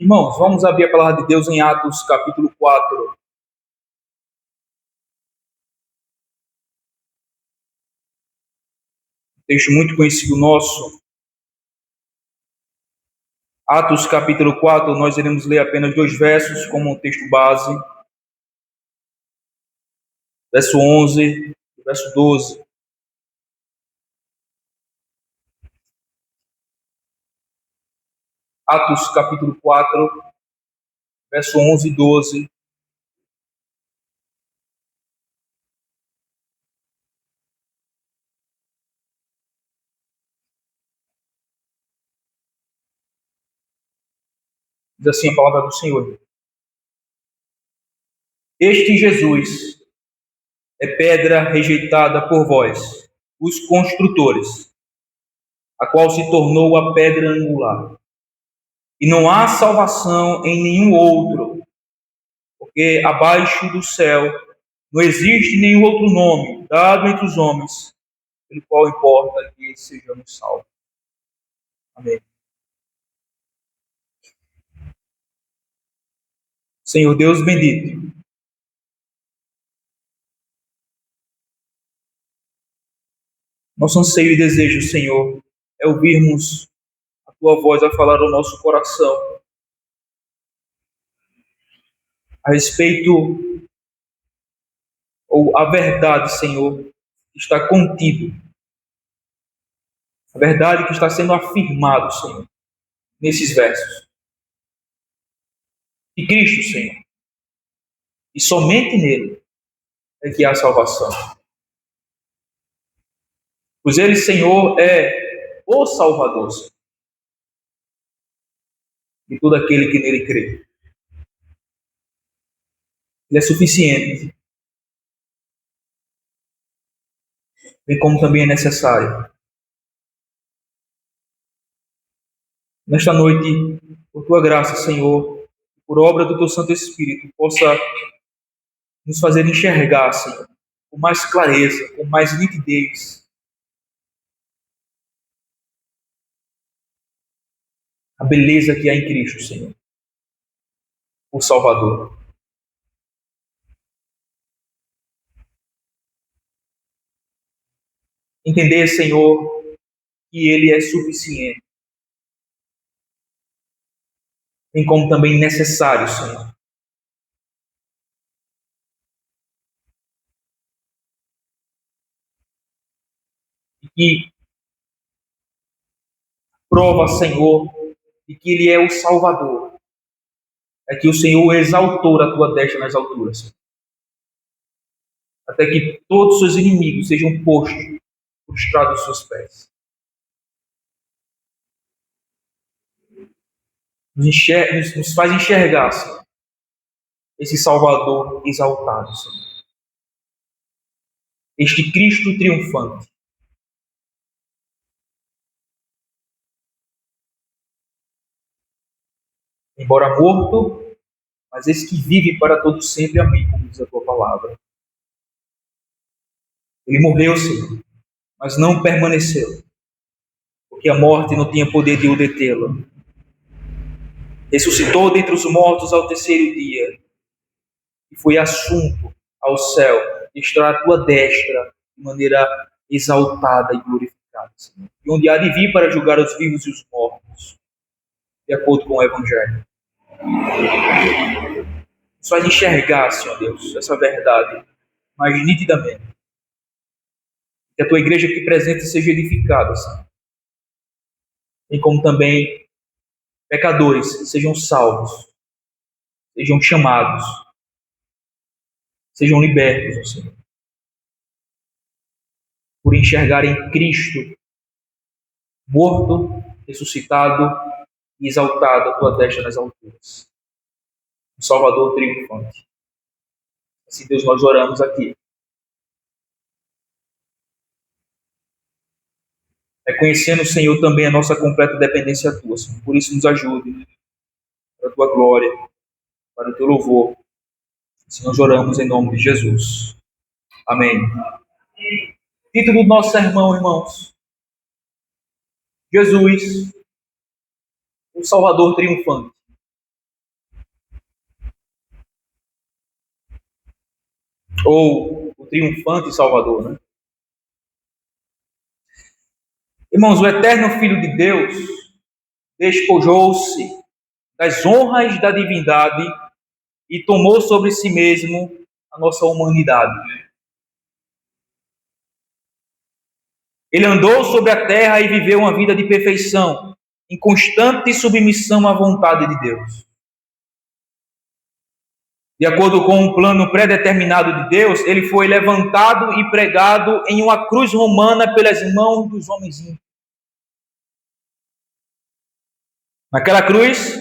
Irmãos, vamos abrir a palavra de Deus em Atos, capítulo 4. Texto muito conhecido nosso. Atos, capítulo 4, nós iremos ler apenas 2 versos como um texto base. Verso 11 e verso 12. Atos, capítulo 4, verso 11 e 12. Diz assim a palavra do Senhor. Este Jesus é pedra rejeitada por vós, os construtores, a qual se tornou a pedra angular. E não há salvação em nenhum outro, porque abaixo do céu não existe nenhum outro nome dado entre os homens, pelo qual importa que sejamos salvos. Amém. Senhor Deus bendito, nosso anseio e desejo, Senhor, é ouvirmos a Tua voz a falar ao nosso coração a respeito, ou a verdade, Senhor, que está contido, a verdade que está sendo afirmado, Senhor, nesses versos. E Cristo, Senhor, e somente nele é que há salvação. Pois ele, Senhor, é o Salvador, Senhor, de todo aquele que nele crê. Ele é suficiente, bem como também é necessário. Nesta noite, por Tua graça, Senhor, por obra do Teu Santo Espírito, possa nos fazer enxergar, Senhor, com mais clareza, com mais nitidez, a beleza que há em Cristo, Senhor, o Salvador. Entender, Senhor, que Ele é suficiente, bem como também necessário, Senhor. E que prova, Senhor, de que Ele é o Salvador, é que o Senhor exaltou a Tua destra nas alturas, Senhor, até que todos os seus inimigos sejam postos, prostrados aos seus pés. Nos faz enxergar, Senhor, esse Salvador exaltado, Senhor. Este Cristo triunfante. Embora morto, mas esse que vive para todo sempre, amém, como diz a Tua palavra. Ele morreu, Senhor, mas não permaneceu, porque a morte não tinha poder de o detê-lo. Ressuscitou dentre os mortos ao terceiro dia, e foi assunto ao céu, e está à Tua destra, de maneira exaltada e glorificada, Senhor. E onde há de vir para julgar os vivos e os mortos, de acordo com o Evangelho. Nos faz enxergar, Senhor Deus, essa verdade mais nitidamente. Que a Tua igreja aqui presente seja edificada, Senhor. E como também pecadores sejam salvos, sejam chamados, sejam libertos, Senhor, por enxergarem Cristo morto, ressuscitado e exaltado à Tua destra nas alturas. O Salvador triunfante. Assim, Deus, nós oramos aqui. Reconhecendo, Senhor, também a nossa completa dependência a Tua, Senhor. Por isso, nos ajude, para a Tua glória, para o Teu louvor. Assim nós oramos em nome de Jesus. Amém. Título do nosso sermão, irmãos. Jesus, o Salvador triunfante. ou o triunfante Salvador, né? Irmãos, o eterno Filho de Deus despojou-se das honras da divindade e tomou sobre si mesmo a nossa humanidade. Ele andou sobre a terra e viveu uma vida de perfeição, em constante submissão à vontade de Deus. De acordo com um plano pré-determinado de Deus, ele foi levantado e pregado em uma cruz romana pelas mãos dos homens ímpios. Naquela cruz,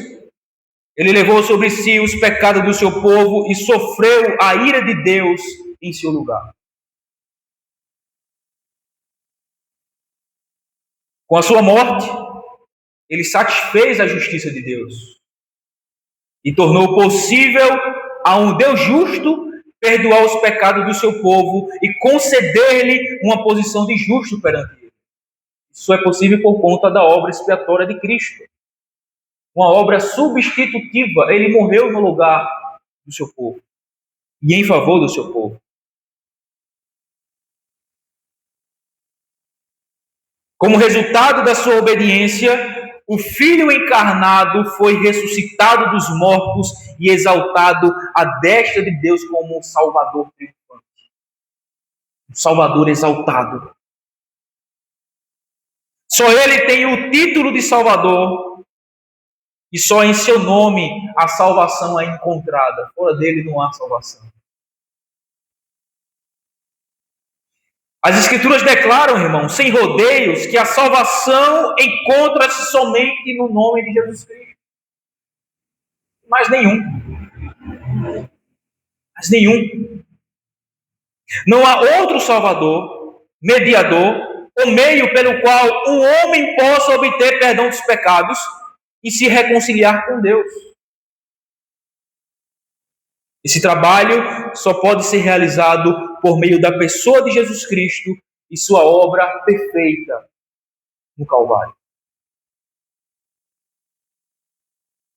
ele levou sobre si os pecados do seu povo e sofreu a ira de Deus em seu lugar. Com a sua morte, ele satisfez a justiça de Deus e tornou possível a um Deus justo perdoar os pecados do seu povo e conceder-lhe uma posição de justo perante ele. Isso é possível por conta da obra expiatória de Cristo. Uma obra substitutiva. Ele morreu no lugar do seu povo e em favor do seu povo. Como resultado da sua obediência, o Filho encarnado foi ressuscitado dos mortos e exaltado à destra de Deus como um Salvador triunfante. Um Salvador exaltado. Só ele tem o título de Salvador e só em seu nome a salvação é encontrada. Fora dele não há salvação. As Escrituras declaram, irmão, sem rodeios, que a salvação encontra-se somente no nome de Jesus Cristo. Mais nenhum. Mais nenhum. Não há outro Salvador, mediador, ou meio pelo qual um homem possa obter perdão dos pecados e se reconciliar com Deus. Esse trabalho só pode ser realizado por meio da pessoa de Jesus Cristo e sua obra perfeita no Calvário.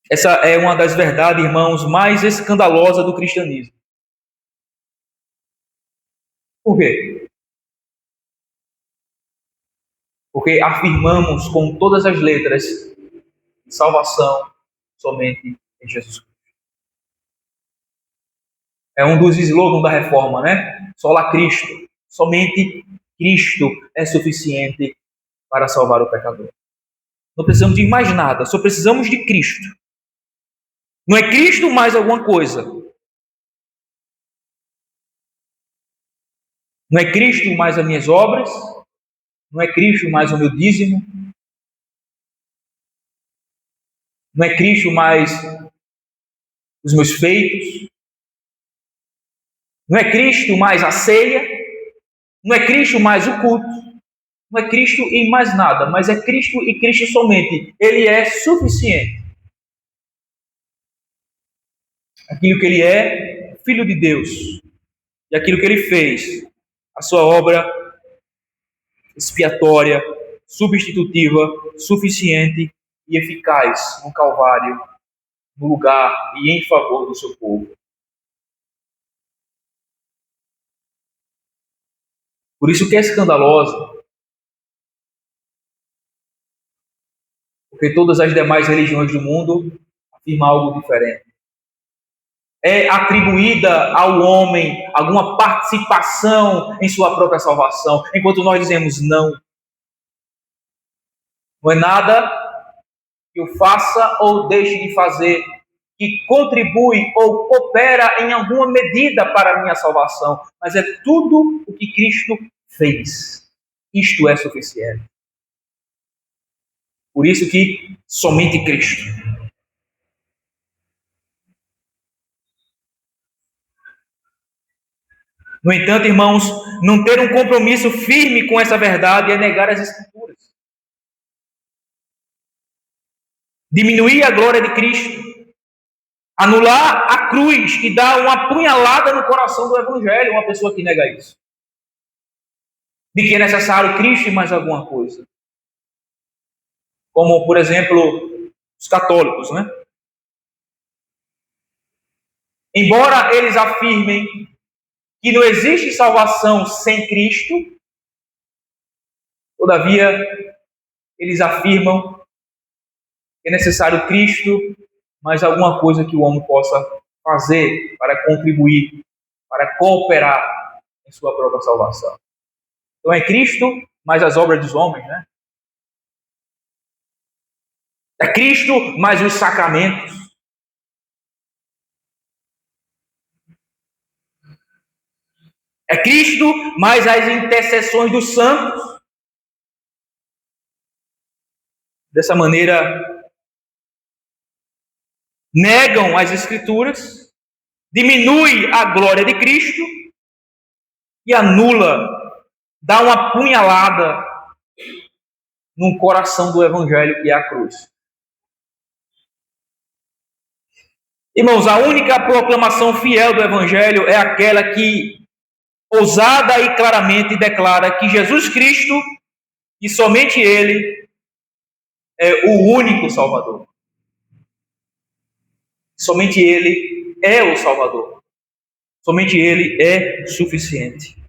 Essa é uma das verdades, irmãos, mais escandalosas do cristianismo. Por quê? Porque afirmamos com todas as letras salvação somente em Jesus Cristo. É um dos slogans da reforma, né? Sola Cristo. Somente Cristo é suficiente para salvar o pecador. Não precisamos de mais nada, só precisamos de Cristo. Não é Cristo mais alguma coisa. Não é Cristo mais as minhas obras. Não é Cristo mais o meu dízimo. Não é Cristo mais os meus feitos. Não é Cristo mais a ceia. Não é Cristo mais o culto. Não é Cristo em mais nada, mas é Cristo e Cristo somente. Ele é suficiente. Aquilo que ele é, Filho de Deus. E aquilo que ele fez, a sua obra expiatória, substitutiva, suficiente e eficaz no Calvário, no lugar e em favor do seu povo. Por isso que é escandaloso, porque todas as demais religiões do mundo afirmam algo diferente. É atribuída ao homem alguma participação em sua própria salvação, enquanto nós dizemos não. Não é nada que eu faça ou deixe de fazer que contribui ou coopera em alguma medida para a minha salvação, mas é tudo o que Cristo fez. Isto é suficiente. Por isso que somente Cristo. No entanto, irmãos, não ter um compromisso firme com essa verdade é negar as Escrituras. Diminuir a glória de Cristo. Anular a cruz e dar uma punhalada no coração do Evangelho, uma pessoa que nega isso. De que é necessário Cristo e mais alguma coisa. Como, por exemplo, os católicos, né? Embora eles afirmem que não existe salvação sem Cristo. Todavia, eles afirmam que é necessário Cristo, mas alguma coisa que o homem possa fazer para contribuir, para cooperar em sua própria salvação. Então é Cristo, mais as obras dos homens, né? É Cristo, mais os sacramentos. É Cristo, mais as intercessões dos santos. Dessa maneira, negam as Escrituras, diminui a glória de Cristo e anula, dá uma punhalada no coração do Evangelho, que é a cruz. Irmãos, a única proclamação fiel do Evangelho é aquela que, ousada e claramente, declara que Jesus Cristo, e somente Ele, é o único Salvador. Somente Ele é o Salvador. Somente Ele é suficiente.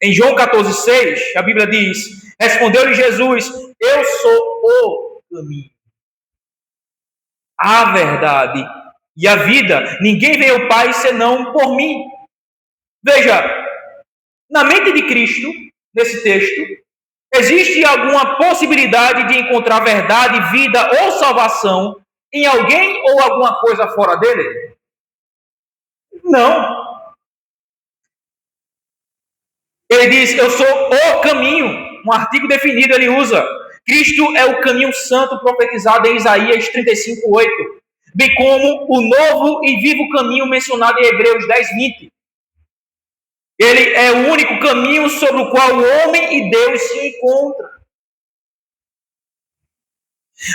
Em João 14,6, a Bíblia diz: respondeu-lhe Jesus, eu sou o caminho, a verdade e a vida. Ninguém vem ao Pai senão por mim. Veja, na mente de Cristo, nesse texto, existe alguma possibilidade de encontrar verdade, vida ou salvação em alguém ou alguma coisa fora dele? Não. Ele diz, eu sou o caminho. Um artigo definido ele usa. Cristo é o caminho santo profetizado em Isaías 35:8, bem como o novo e vivo caminho mencionado em Hebreus 10:20. Ele é o único caminho sobre o qual o homem e Deus se encontram.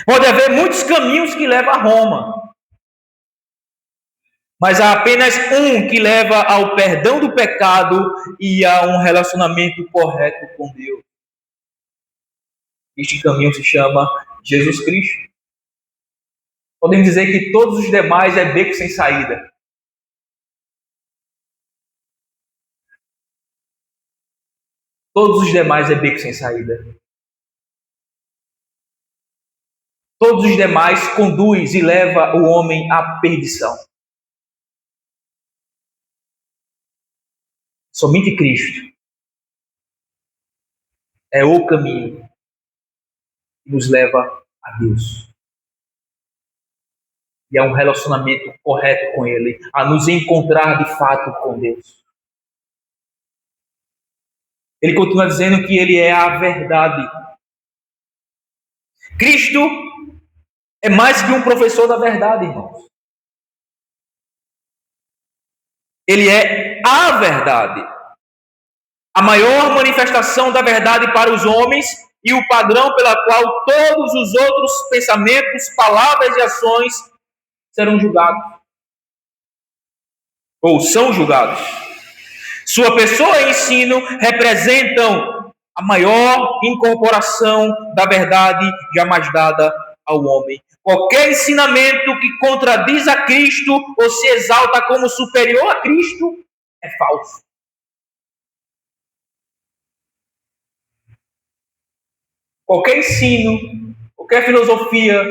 Pode haver muitos caminhos que levam a Roma, mas há apenas um que leva ao perdão do pecado e a um relacionamento correto com Deus. Este caminho se chama Jesus Cristo. Podemos dizer que todos os demais é beco sem saída. Todos os demais é beco sem saída. Todos os demais conduz e leva o homem à perdição. Somente Cristo é o caminho que nos leva a Deus. E a um relacionamento correto com Ele, a nos encontrar de fato com Deus. Ele continua dizendo que Ele é a verdade. Cristo é mais que um professor da verdade, irmãos. Ele é a verdade. A maior manifestação da verdade para os homens e o padrão pela qual todos os outros pensamentos, palavras e ações serão julgados. Ou são julgados. Sua pessoa e ensino representam a maior incorporação da verdade jamais dada ao homem. Qualquer ensinamento que contradiz a Cristo ou se exalta como superior a Cristo é falso. Qualquer ensino, qualquer filosofia,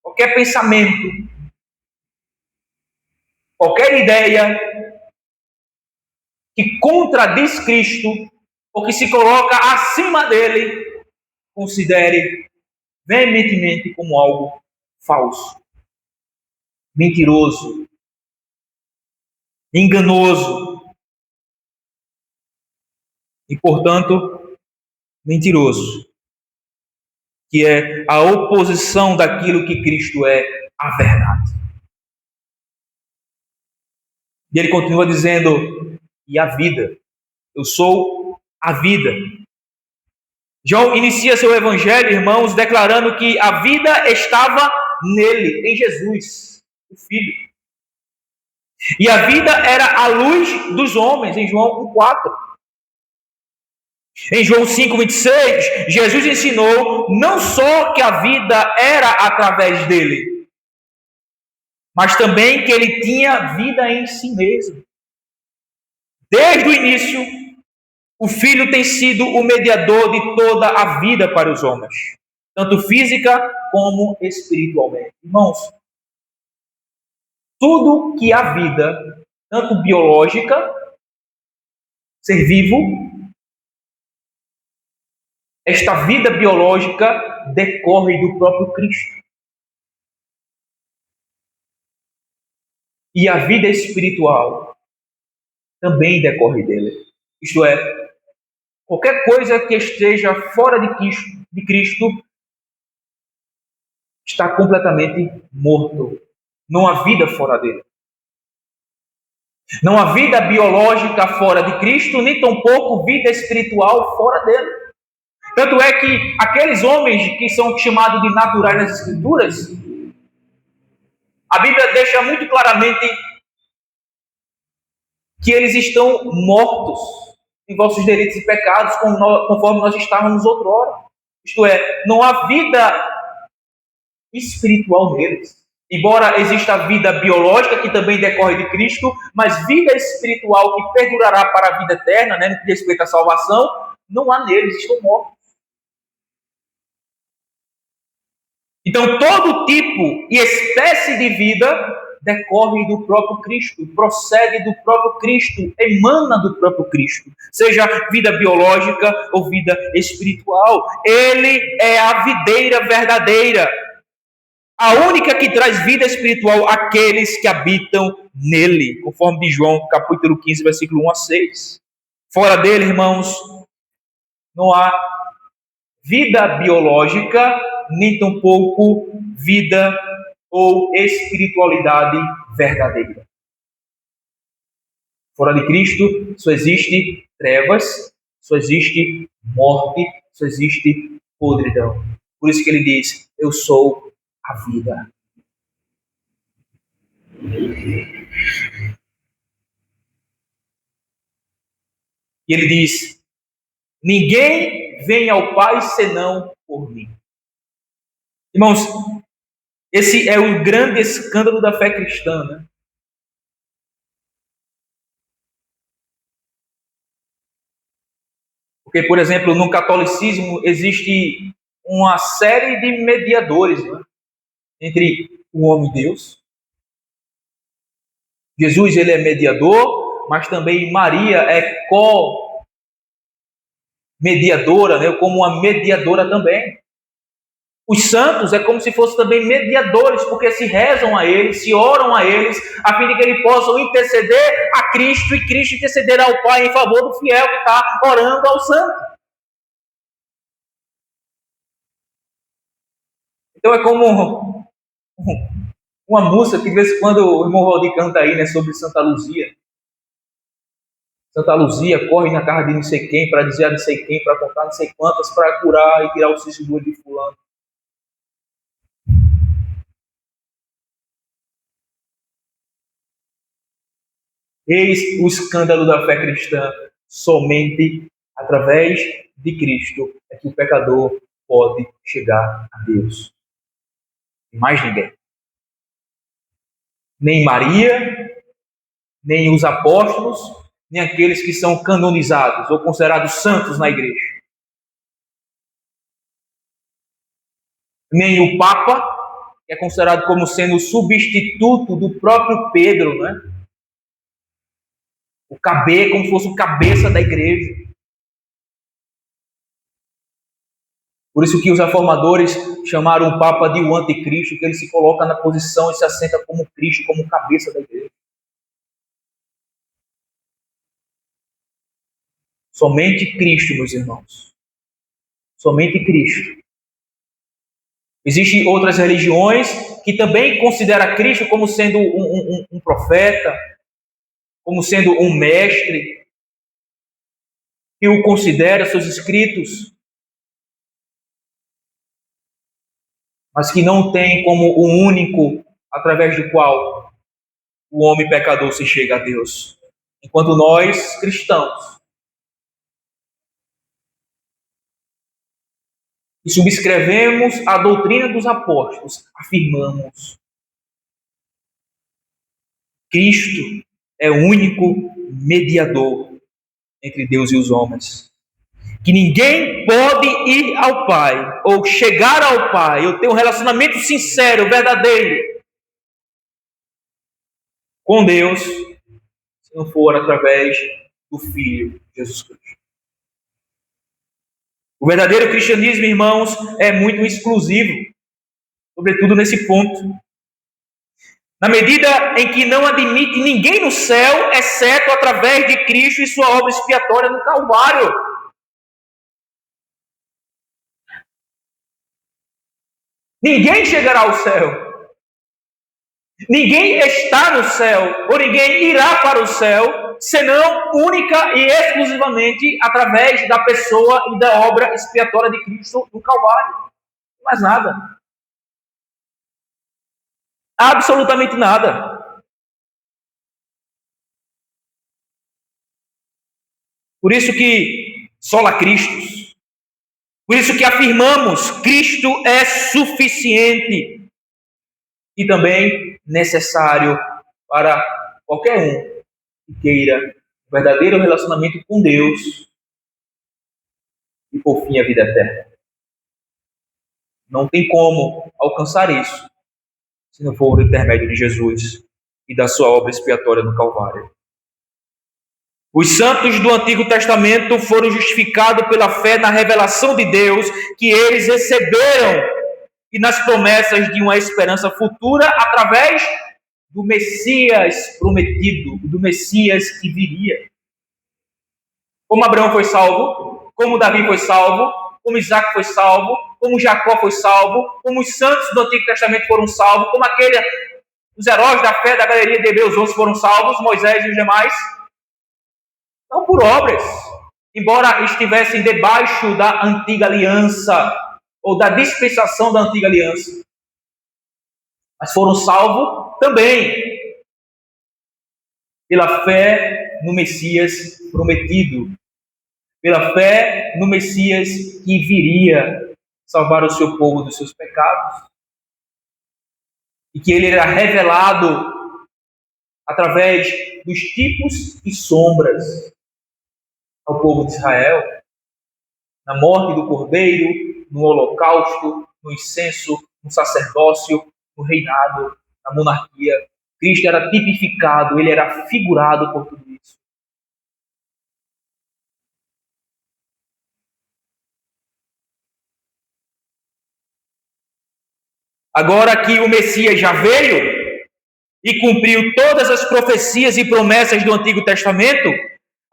qualquer pensamento, qualquer ideia que contradiz Cristo ou que se coloca acima dele, considere veementemente como algo falso, mentiroso, enganoso e, portanto, mentiroso, que é a oposição daquilo que Cristo é a verdade. E ele continua dizendo, e a vida, eu sou a vida. João inicia seu evangelho, irmãos, declarando que a vida estava nele, em Jesus, o Filho. E a vida era a luz dos homens, em João 1,4. Em João 5,26, Jesus ensinou não só que a vida era através dele, mas também que ele tinha vida em si mesmo. Desde o início, o Filho tem sido o mediador de toda a vida para os homens, tanto física como espiritualmente. Irmãos, tudo que há vida, tanto biológica, ser vivo, esta vida biológica decorre do próprio Cristo. E a vida espiritual também decorre dele. Isto é, qualquer coisa que esteja fora de Cristo está completamente morto. Não há vida fora dele. Não há vida biológica fora de Cristo, nem tampouco vida espiritual fora dele. Tanto é que aqueles homens que são chamados de naturais nas Escrituras, a Bíblia deixa muito claramente que eles estão mortos em vossos delitos e pecados, conforme nós estávamos outrora. Isto é, não há vida espiritual neles. Embora exista a vida biológica, que também decorre de Cristo, mas vida espiritual que perdurará para a vida eterna, no que diz respeito à salvação, não há neles, estão mortos. Então, todo tipo e espécie de vida decorre do próprio Cristo, procede do próprio Cristo, emana do próprio Cristo, seja vida biológica ou vida espiritual. Ele é a videira verdadeira, a única que traz vida espiritual àqueles que habitam nele, conforme de João, capítulo 15, versículo 1 a 6. Fora dele, irmãos, não há vida biológica, nem tampouco vida ou espiritualidade verdadeira. Fora de Cristo só existe trevas, só existe morte, só existe podridão. Por isso que ele diz, eu sou a vida. E ele diz, ninguém vem ao Pai senão por mim. Irmãos, esse é o grande escândalo da fé cristã, né? Porque, por exemplo, no catolicismo existe uma série de mediadores, né, entre o homem e Deus. Jesus, ele é mediador, mas também Maria é co-mediadora, né, como uma mediadora também. Os santos é como se fossem também mediadores, porque se rezam a eles, se oram a eles, a fim de que eles possam interceder a Cristo e Cristo interceder ao Pai em favor do fiel que está orando ao santo. Então é como uma música que de vez em quando o irmão Valdir canta aí, né, sobre Santa Luzia. Santa Luzia corre na casa de não sei quem, para dizer a não sei quem, para contar não sei quantas, para curar e tirar o cisto do olho de fulano. Eis o escândalo da fé cristã. Somente através de Cristo é que o pecador pode chegar a Deus. E mais ninguém. Nem Maria, nem os apóstolos, nem aqueles que são canonizados ou considerados santos na igreja. Nem o Papa, que é considerado como sendo o substituto do próprio Pedro, né? Como se fosse o cabeça da igreja. Por isso que os reformadores chamaram o Papa de o anticristo, que ele se coloca na posição e se assenta como Cristo, como cabeça da igreja. Somente Cristo, meus irmãos. Somente Cristo. Existem outras religiões que também consideram Cristo como sendo um profeta, como sendo um mestre, que o considera seus escritos, mas que não tem como o único através do qual o homem pecador se chega a Deus. Enquanto nós, cristãos, que subscrevemos a doutrina dos apóstolos, afirmamos: Cristo é o único mediador entre Deus e os homens. Que ninguém pode ir ao Pai, ou chegar ao Pai, ou ter um relacionamento sincero, verdadeiro com Deus, se não for através do Filho, Jesus Cristo. O verdadeiro cristianismo, irmãos, é muito exclusivo, sobretudo nesse ponto. Na medida em que não admite ninguém no céu, exceto através de Cristo e sua obra expiatória no Calvário. Ninguém chegará ao céu. Ninguém está no céu, ou ninguém irá para o céu, senão única e exclusivamente através da pessoa e da obra expiatória de Cristo no Calvário. Mais nada. Absolutamente nada. Por isso que sola Cristo. Por isso que afirmamos, Cristo é suficiente e também necessário para qualquer um que queira um verdadeiro relacionamento com Deus e, por fim, a vida eterna. Não tem como alcançar isso se não for por intermédio de Jesus e da sua obra expiatória no Calvário. Os santos do Antigo Testamento foram justificados pela fé na revelação de Deus que eles receberam e nas promessas de uma esperança futura através do Messias prometido, do Messias que viria. Como Abraão foi salvo, como Davi foi salvo, como Isaac foi salvo, como Jacó foi salvo, como os santos do Antigo Testamento foram salvos, como os heróis da fé da galeria de Hebreus 11 foram salvos, Moisés e os demais. Não por obras, embora estivessem debaixo da antiga aliança, ou da dispensação da antiga aliança. Mas foram salvos também pela fé no Messias prometido, pela fé no Messias que viria salvar o seu povo dos seus pecados, e que ele era revelado através dos tipos e sombras ao povo de Israel, na morte do Cordeiro, no holocausto, no incenso, no sacerdócio, no reinado, na monarquia. Cristo era tipificado, ele era figurado por tudo isso. Agora que o Messias já veio e cumpriu todas as profecias e promessas do Antigo Testamento,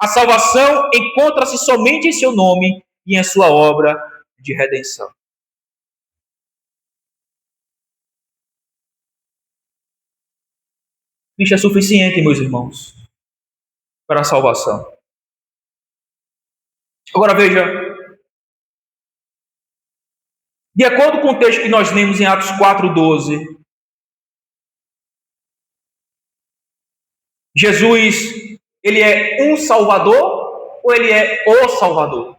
a salvação encontra-se somente em seu nome e em sua obra de redenção. Cristo é suficiente, meus irmãos, para a salvação. Agora veja, de acordo com o texto que nós lemos em Atos 4:12, Jesus, ele é um Salvador ou ele é o Salvador?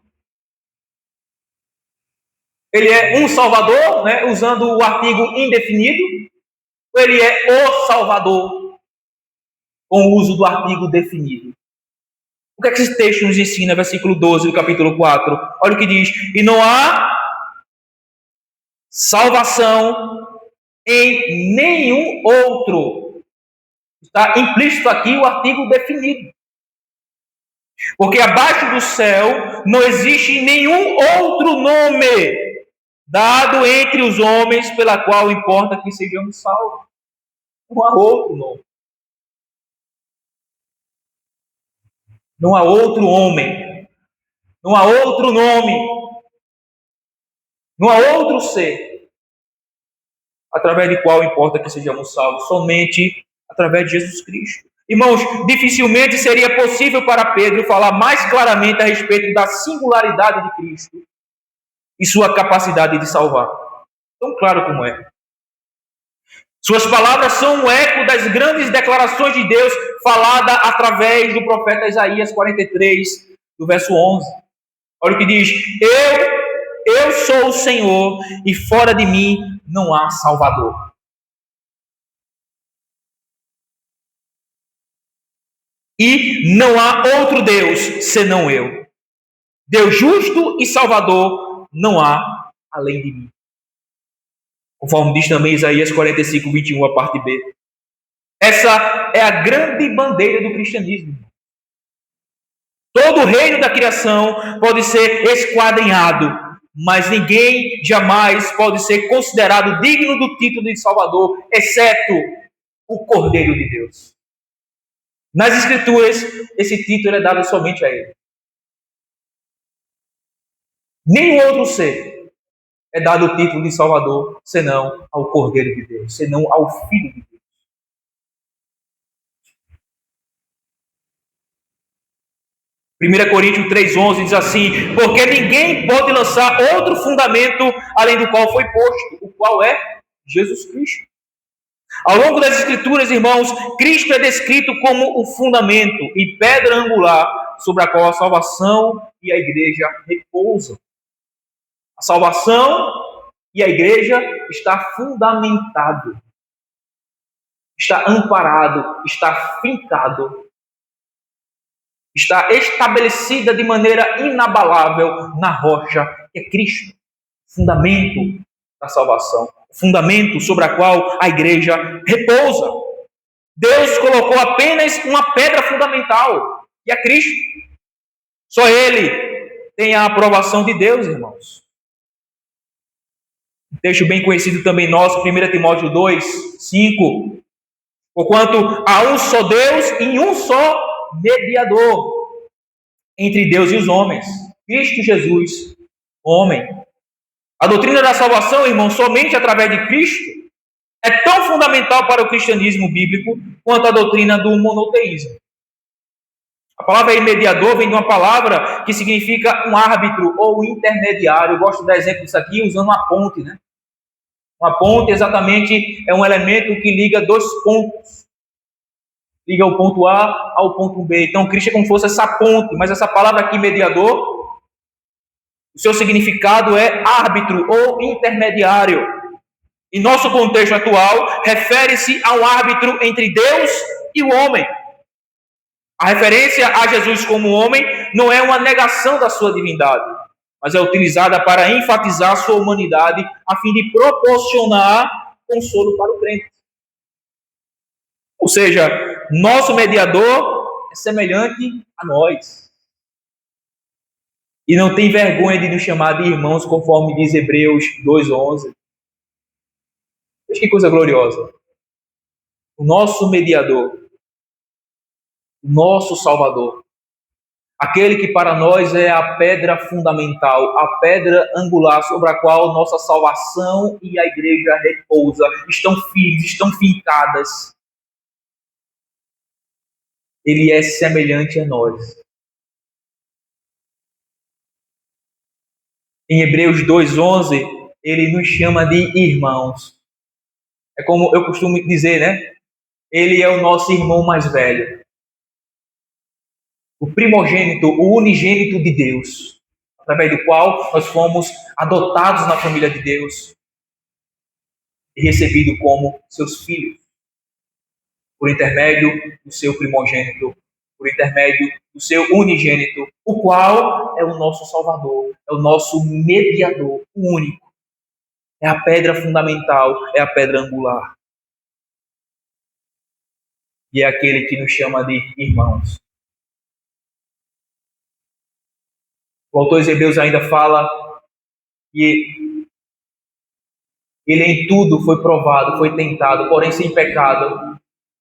Ele é um Salvador, né, usando o artigo indefinido, ou ele é o Salvador com o uso do artigo definido? O que é que esse texto nos ensina, versículo 12 do capítulo 4? Olha o que diz: e não há salvação em nenhum outro. Está implícito aqui o artigo definido. Porque abaixo do céu não existe nenhum outro nome dado entre os homens pela qual importa que sejamos salvos. Não há outro nome. Não há outro homem. Não há outro nome. Não há outro ser através do qual importa que sejamos salvos. Somente através de Jesus Cristo. Irmãos, dificilmente seria possível para Pedro falar mais claramente a respeito da singularidade de Cristo e sua capacidade de salvar. Tão claro como é. Suas palavras são um eco das grandes declarações de Deus falada através do profeta Isaías 43, do verso 11. Olha o que diz: Eu sou o Senhor e fora de mim não há Salvador. e não há outro Deus senão eu. Deus justo e salvador não há além de mim. Conforme diz também Isaías 45, 21, a parte B. Essa é a grande bandeira do cristianismo. Todo o reino da criação pode ser esquadrinhado, mas ninguém jamais pode ser considerado digno do título de Salvador, exceto o Cordeiro de Deus. Nas Escrituras, esse título é dado somente a ele. Nenhum outro ser é dado o título de Salvador, senão ao Cordeiro de Deus, senão ao Filho de Deus. 1 Coríntios 3,11 diz assim: porque ninguém pode lançar outro fundamento além do qual foi posto, o qual é Jesus Cristo. Ao longo das Escrituras, irmãos, Cristo é descrito como o fundamento e pedra angular sobre a qual a salvação e a igreja repousam. A salvação e a igreja está fundamentado, está amparado, está fincado, está estabelecida de maneira inabalável na rocha, que é Cristo, fundamento da salvação, fundamento sobre a qual a igreja repousa. Deus colocou apenas uma pedra fundamental, que é Cristo. Só Ele tem a aprovação de Deus, irmãos. Um texto bem conhecido também nosso, 1 Timóteo 2, 5. Porquanto há um só Deus e um só mediador entre Deus e os homens, Cristo Jesus, homem. A doutrina da salvação, irmão, somente através de Cristo, é tão fundamental para o cristianismo bíblico quanto a doutrina do monoteísmo. A palavra mediador vem de uma palavra que significa um árbitro ou intermediário. Eu gosto de dar exemplo disso aqui usando uma ponte, né? Uma ponte exatamente é um elemento que liga dois pontos. Liga o ponto A ao ponto B. Então, Cristo é como se fosse essa ponte, mas essa palavra aqui, mediador, o seu significado é árbitro ou intermediário. Em nosso contexto atual, refere-se ao árbitro entre Deus e o homem. A referência a Jesus como homem não é uma negação da sua divindade, mas é utilizada para enfatizar sua humanidade a fim de proporcionar consolo para o crente. Ou seja, nosso mediador é semelhante a nós. E não tem vergonha de nos chamar de irmãos, conforme diz Hebreus 2,11. Veja que coisa gloriosa. O nosso mediador, o nosso Salvador, aquele que para nós é a pedra fundamental, a pedra angular sobre a qual nossa salvação e a igreja repousa, estão firmes, estão fincadas. Ele é semelhante a nós. Em Hebreus 2,11, ele nos chama de irmãos. É como eu costumo dizer, né? Ele é o nosso irmão mais velho. O primogênito, o unigênito de Deus, através do qual nós fomos adotados na família de Deus e recebidos como seus filhos, por intermédio do seu primogênito, por intermédio do seu unigênito, o qual é o nosso Salvador, é o nosso mediador, o único. É a pedra fundamental, é a pedra angular. E é aquele que nos chama de irmãos. O autor de Hebreus ainda fala que ele em tudo foi provado, foi tentado, porém sem pecado.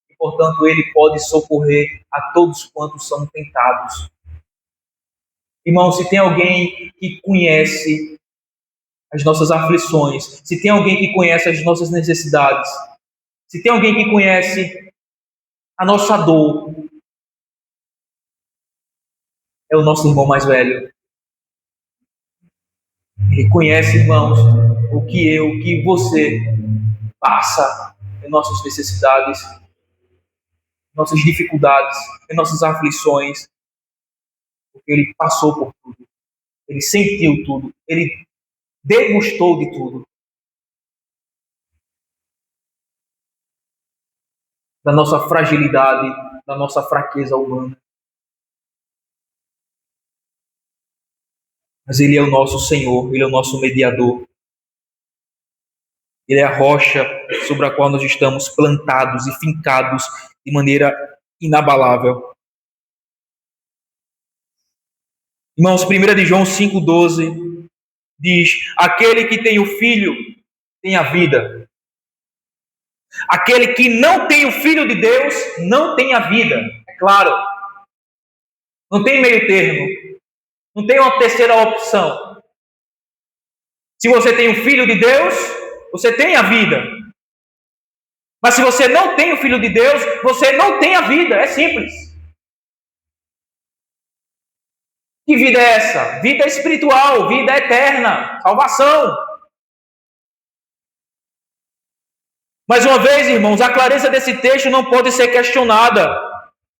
E, portanto, ele pode socorrer a todos quantos são tentados. Irmão, se tem alguém que conhece as nossas aflições, se tem alguém que conhece as nossas necessidades, se tem alguém que conhece a nossa dor, é o nosso irmão mais velho. Ele conhece, irmãos, o que você passa em nossas necessidades, nossas dificuldades, em nossas aflições, porque ele passou por tudo, ele sentiu tudo, ele degustou de tudo. Da nossa fragilidade, da nossa fraqueza humana. Mas Ele é o nosso Senhor, Ele é o nosso mediador. Ele é a rocha sobre a qual nós estamos plantados e fincados de maneira inabalável. Irmãos, 1 de João 5,12 diz: aquele que tem o Filho tem a vida. Aquele que não tem o Filho de Deus não tem a vida. É claro. Não tem meio termo. Não tem uma terceira opção. Se você tem o Filho de Deus, você tem a vida. Mas se você não tem o Filho de Deus, você não tem a vida. É simples. Que vida é essa? Vida espiritual, vida eterna, salvação. Mais uma vez, irmãos, a clareza desse texto não pode ser questionada.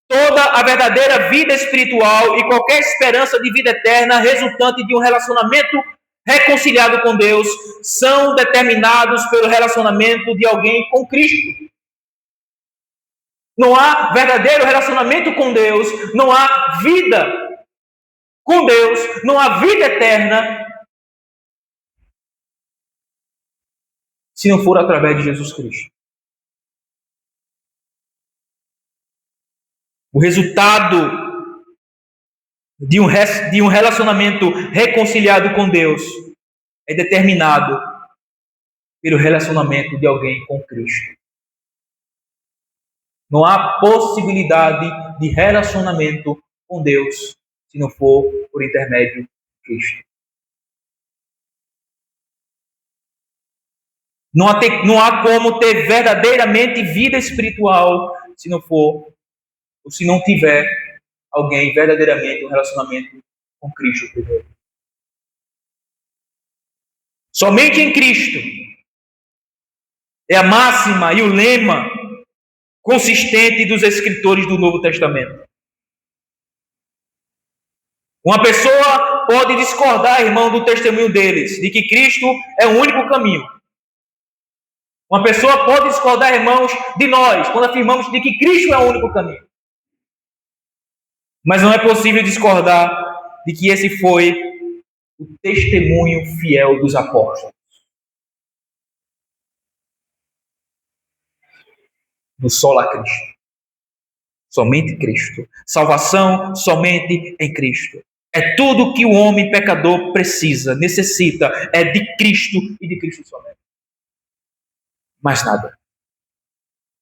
Toda a verdadeira vida espiritual e qualquer esperança de vida eterna resultante de um relacionamento reconciliado com Deus são determinados pelo relacionamento de alguém com Cristo. Não há verdadeiro relacionamento com Deus, não há vida com Deus, não há vida eterna se não for através de Jesus Cristo. O resultado de um relacionamento reconciliado com Deus é determinado pelo relacionamento de alguém com Cristo. Não há possibilidade de relacionamento com Deus se não for por intermédio de Cristo. Não há como ter verdadeiramente vida espiritual se não for, ou se não tiver alguém verdadeiramente um relacionamento com Cristo primeiro. Somente em Cristo é a máxima e o lema consistente dos escritores do Novo Testamento. Uma pessoa pode discordar, irmão, do testemunho deles, de que Cristo é o único caminho. Uma pessoa pode discordar, irmãos, de nós, quando afirmamos de que Cristo é o único caminho. Mas não é possível discordar de que esse foi o testemunho fiel dos apóstolos. No sola Cristo. Somente Cristo. Salvação somente em Cristo. É tudo que o homem pecador precisa, necessita, é de Cristo e de Cristo somente. Mais nada.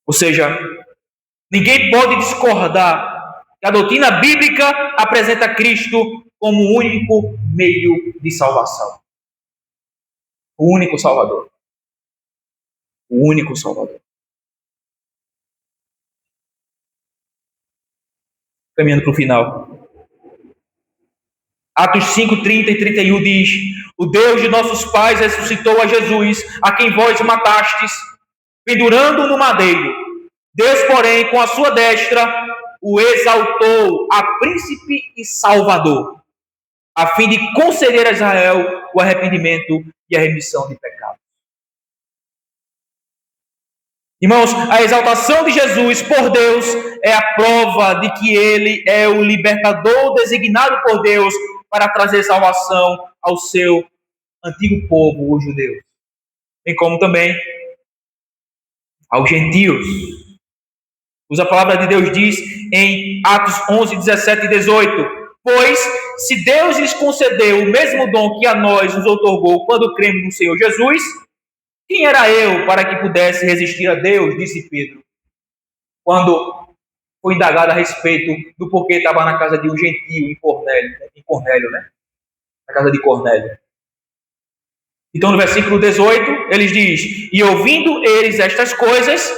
Ou seja, ninguém pode discordar que a doutrina bíblica apresenta Cristo como o único meio de salvação. O único Salvador. O único Salvador. Caminhando para o final. Atos 5, 30 e 31 diz: o Deus de nossos pais ressuscitou a Jesus, a quem vós matastes, pendurando no madeiro. Deus, porém, com a sua destra, o exaltou a príncipe e salvador, a fim de conceder a Israel o arrependimento e a remissão de pecados. Irmãos, a exaltação de Jesus por Deus é a prova de que Ele é o libertador designado por Deus para trazer salvação ao seu antigo povo, os judeus, bem como também aos gentios. Pois a palavra de Deus diz em Atos 11, 17 e 18: pois se Deus lhes concedeu o mesmo dom que a nós nos outorgou quando cremos no Senhor Jesus, quem era eu para que pudesse resistir a Deus? Disse Pedro, quando foi indagado a respeito do porquê estava na casa de um gentio, em Cornélio, né? Na casa de Cornélio. Então, no versículo 18, eles diz: e ouvindo eles estas coisas,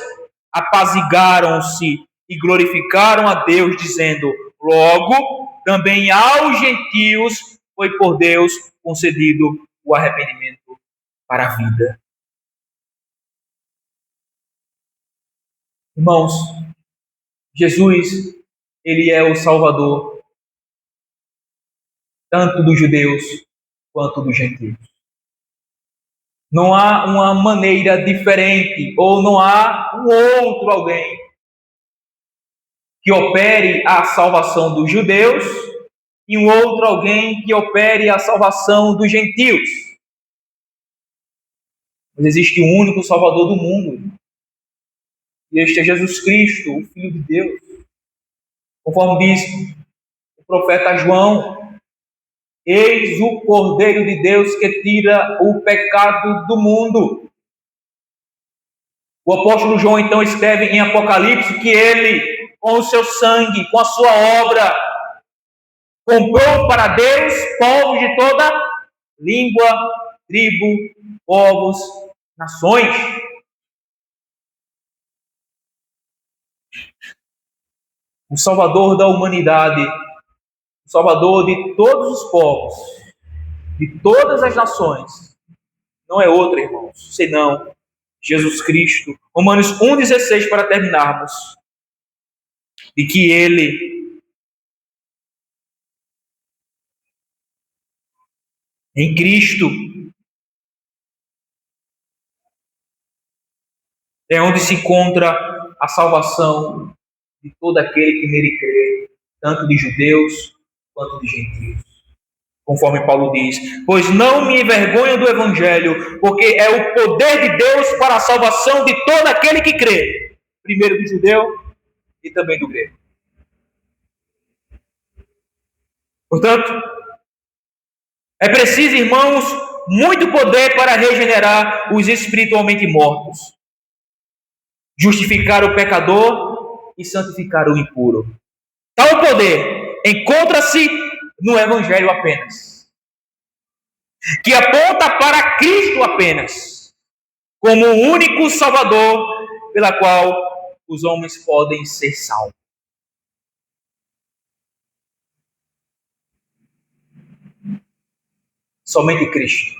apazigaram-se e glorificaram a Deus, dizendo: logo, também aos gentios foi por Deus concedido o arrependimento para a vida. Irmãos, Jesus, Ele é o Salvador, tanto dos judeus quanto dos gentios. Não há uma maneira diferente, ou não há um outro alguém que opere a salvação dos judeus, e um outro alguém que opere a salvação dos gentios. Mas existe um único Salvador do mundo, e este é Jesus Cristo, o Filho de Deus. Conforme diz o profeta João: eis o Cordeiro de Deus que tira o pecado do mundo. O apóstolo João então escreve em Apocalipse que ele, com o seu sangue, com a sua obra, comprou para Deus povos de toda língua, tribo, povos, nações. O Salvador da humanidade, o Salvador de todos os povos, de todas as nações, não é outro, irmãos, senão Jesus Cristo. Romanos 1,16, para terminarmos. E que Ele, em Cristo, é onde se encontra a salvação de todo aquele que nele crê, tanto de judeus quanto de gentios. Conforme Paulo diz: pois não me envergonho do Evangelho, porque é o poder de Deus para a salvação de todo aquele que crê, primeiro do judeu e também do grego. Portanto, é preciso, irmãos, muito poder para regenerar os espiritualmente mortos, justificar o pecador e santificar o impuro. Tal poder encontra-se no Evangelho apenas, que aponta para Cristo apenas, como o único Salvador pela qual os homens podem ser salvos. Somente Cristo.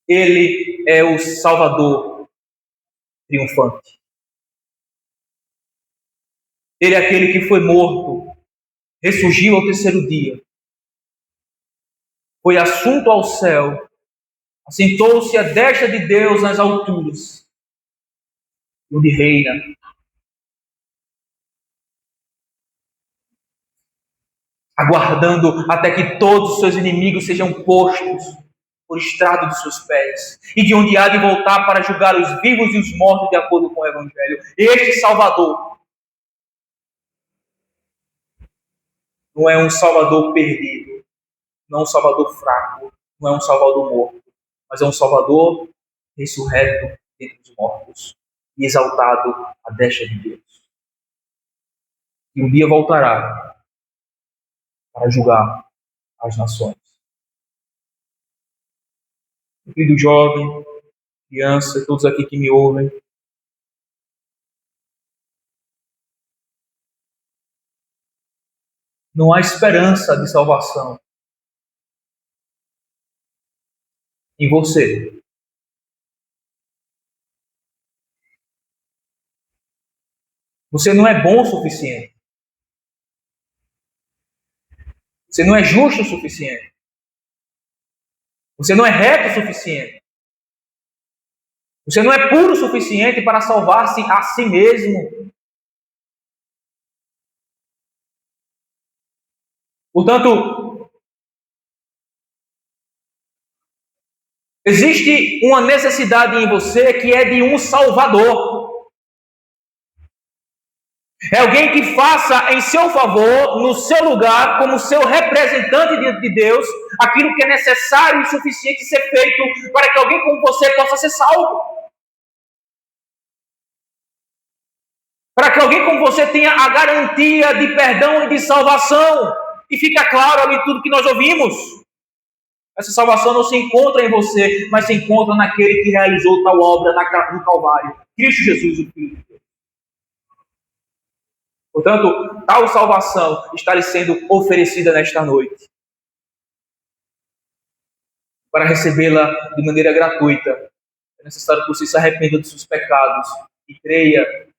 Ele é o Salvador triunfante. Ele é aquele que foi morto, ressurgiu ao terceiro dia, foi assunto ao céu, assentou-se à destra de Deus nas alturas, onde reina. Aguardando até que todos os seus inimigos sejam postos por estrado de seus pés, e de onde há de voltar para julgar os vivos e os mortos de acordo com o Evangelho. Este Salvador não é um Salvador perdido, não é um Salvador fraco, não é um Salvador morto, mas é um Salvador ressurreto dentre os mortos e exaltado à destra de Deus. E um dia voltará para julgar as nações. Meu querido jovem, criança, todos aqui que me ouvem, não há esperança de salvação em você. Você não é bom o suficiente. Você não é justo o suficiente. Você não é reto o suficiente. Você não é puro o suficiente para salvar-se a si mesmo. Portanto, existe uma necessidade em você que é de um Salvador. É alguém que faça em seu favor, no seu lugar, como seu representante diante de Deus, aquilo que é necessário e suficiente ser feito para que alguém como você possa ser salvo. Para que alguém como você tenha a garantia de perdão e de salvação. E fica claro ali tudo que nós ouvimos. Essa salvação não se encontra em você, mas se encontra naquele que realizou tal obra no Calvário. Cristo Jesus, o Filho de Deus. Portanto, tal salvação está lhe sendo oferecida nesta noite. Para recebê-la de maneira gratuita, é necessário que você se arrependa dos seus pecados e creia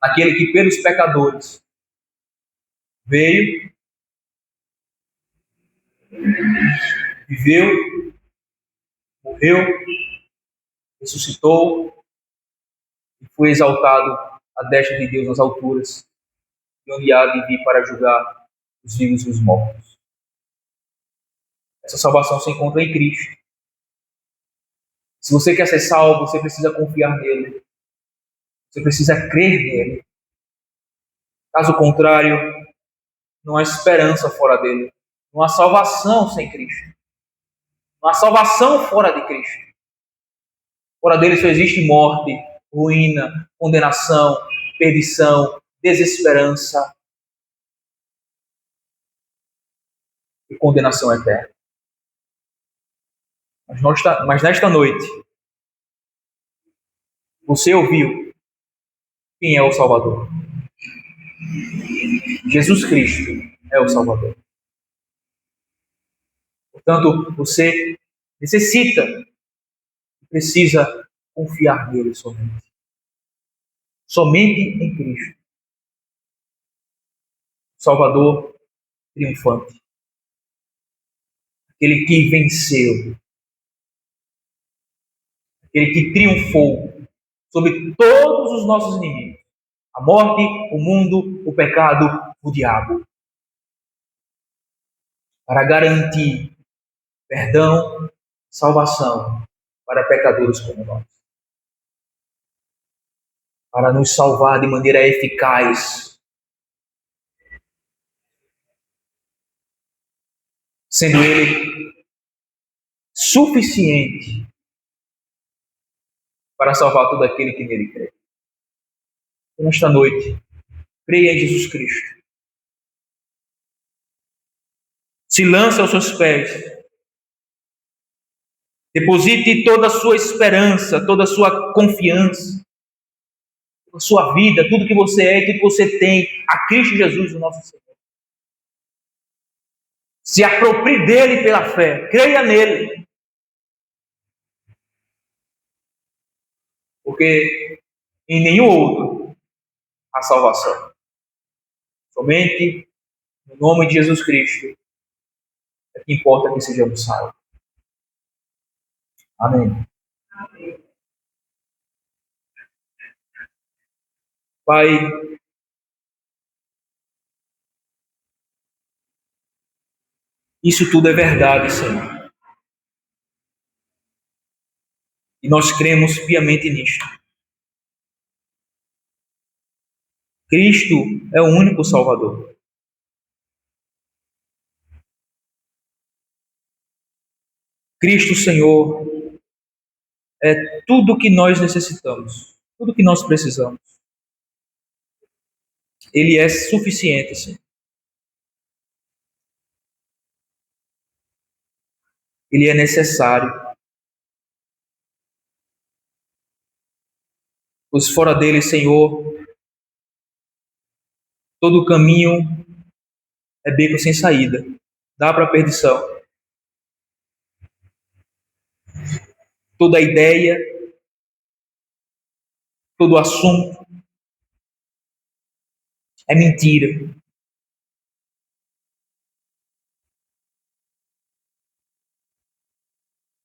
naquele que pelos pecadores veio, viveu, morreu, ressuscitou e foi exaltado à destra de Deus nas alturas, e onde há de vir para julgar os vivos e os mortos. Essa salvação se encontra em Cristo. Se você quer ser salvo, você precisa confiar nele. Você precisa crer nele. Caso contrário, não há esperança fora dele. Não há salvação sem Cristo. Não há salvação fora de Cristo. Fora dele só existe morte, ruína, condenação, perdição, desesperança e condenação eterna. Mas nesta noite, você ouviu quem é o Salvador. Jesus Cristo é o Salvador. Portanto, você precisa confiar nele somente. Somente em Cristo. Salvador triunfante. Aquele que venceu. Aquele que triunfou sobre todos os nossos inimigos. A morte, o mundo, o pecado, o diabo. Para garantir perdão, salvação para pecadores como nós. Para nos salvar de maneira eficaz. Sendo Ele suficiente para salvar todo aquele que nele crê. E nesta noite, creia em Jesus Cristo. Se lance aos seus pés. Deposite toda a sua esperança, toda a sua confiança, a sua vida, tudo que você é, tudo que você tem, a Cristo Jesus, o nosso Senhor. Se aproprie dele pela fé, creia nele. Porque em nenhum outro há salvação. Somente no nome de Jesus Cristo é que importa que sejamos salvos. Amém. Pai, isso tudo é verdade, Senhor. E nós cremos piamente nisto. Cristo é o único Salvador. Cristo, Senhor, é tudo o que nós necessitamos, tudo o que nós precisamos. Ele é suficiente, Senhor. Ele é necessário. Pois fora dele, Senhor, todo o caminho é beco sem saída. Dá para a perdição. Toda a ideia, todo o assunto é mentira.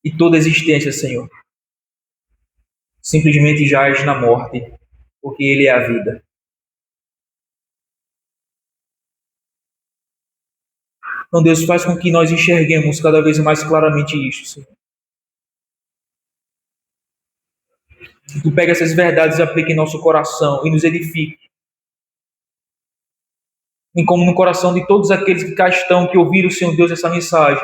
E toda existência, Senhor, simplesmente jaz na morte, porque Ele é a vida. Então, Deus, faz com que nós enxerguemos cada vez mais claramente isso, Senhor. Que Tu pegue essas verdades e aplique em nosso coração e nos edifique. Bem como no coração de todos aqueles que cá estão, que ouviram, Senhor Deus, essa mensagem.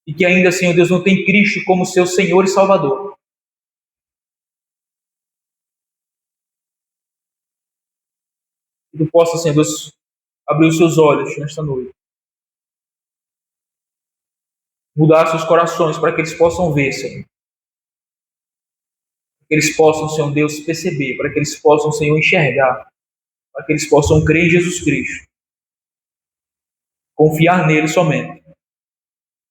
E que ainda, Senhor Deus, não tem Cristo como seu Senhor e Salvador. Que Tu possa, Senhor Deus, abrir os seus olhos nesta noite. Mudar seus corações para que eles possam ver, Senhor. Para que eles possam, Senhor Deus, perceber. Para que eles possam, Senhor, enxergar. Para que eles possam crer em Jesus Cristo. Confiar nele somente.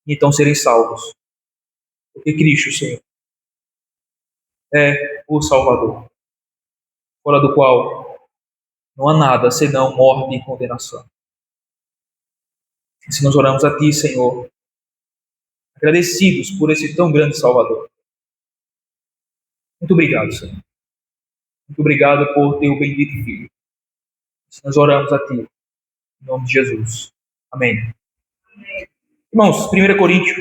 E então serem salvos. Porque Cristo, Senhor, é o Salvador. Fora do qual não há nada senão morte e condenação. E se nós oramos a Ti, Senhor, agradecidos por esse tão grande Salvador. Muito obrigado, Senhor. Muito obrigado por teu bendito Filho. Nós oramos a Ti, em nome de Jesus. Amém. Irmãos, 1 Coríntios